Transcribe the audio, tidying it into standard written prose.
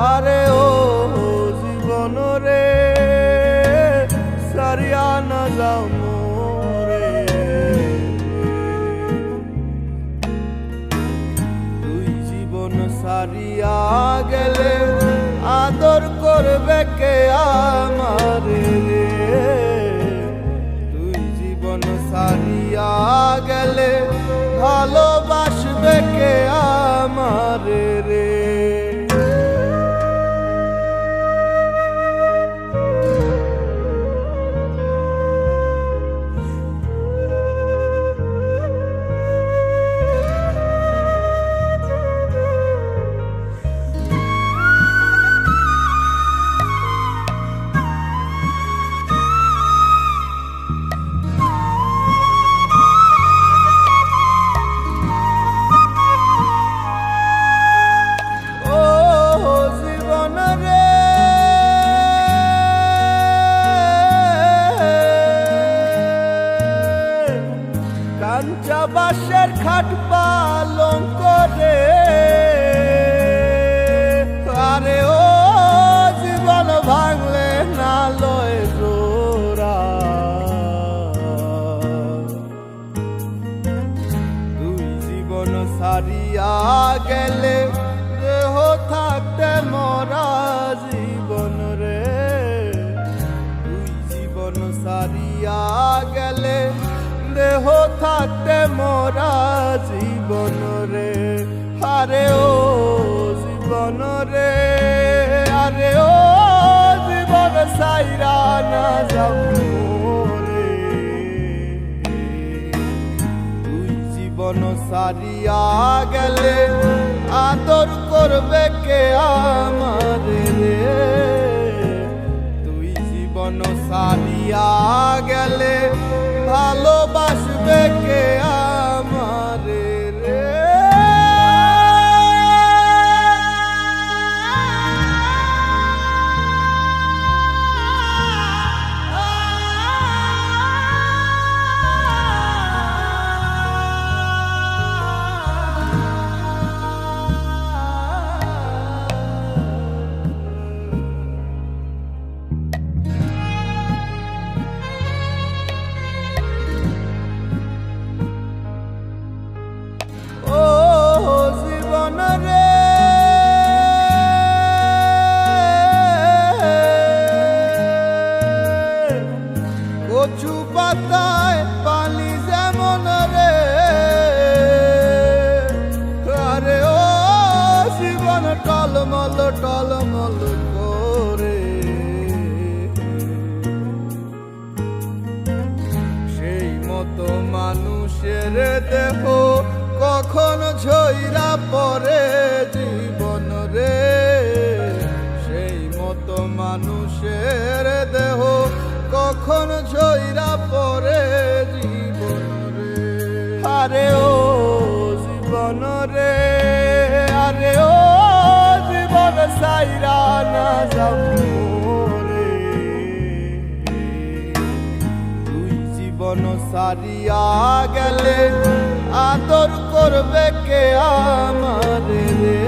আরে ও জীবন রে সারিয়া না যাও মোরে, তুই জীবন সারিয়া গেলে আদর করবে কে আমারে রে, তুই জীবন সারিয়া গেলে ভালোবাসবে কে আমারে রে। কাঞ্চা বাঁশের খাট পালঙ্ক রে, আরে ও জীবন ভাঙলে না লয় জোড়া, তুই জীবন সারিয়া গেলে দেহ থাকতে মরা জীবন রে, তুই জীবন সারিয়া গেলে দেহ থাকতে মোরা জীবন রে। আরে ও জীবন রে, আরে ও জীবন সাইরা না যাও মোরে, তুই জীবন সারিয়া গেলে আদর করবে কে আমারে রে, তুই জীবন সারিয়া গেলে ভালোবাসবে কে আমারে রে। কচু পাতায় পানি যেমন রে, আরে ও জীবন টলমল টলমল করে, সেই মতো মানুষের দেহ কখন ঝইরা পড়ে জীবন রে, সেই মতো মানুষের দেহ কখন ঝইরা পড়ে জীবন রে। আরে ও জীবন রে, আরে ও জীবন সাইরা না যাও মোরে, তুই জীবন সারিয়া গেলে আদর করবে কে আমারে রে।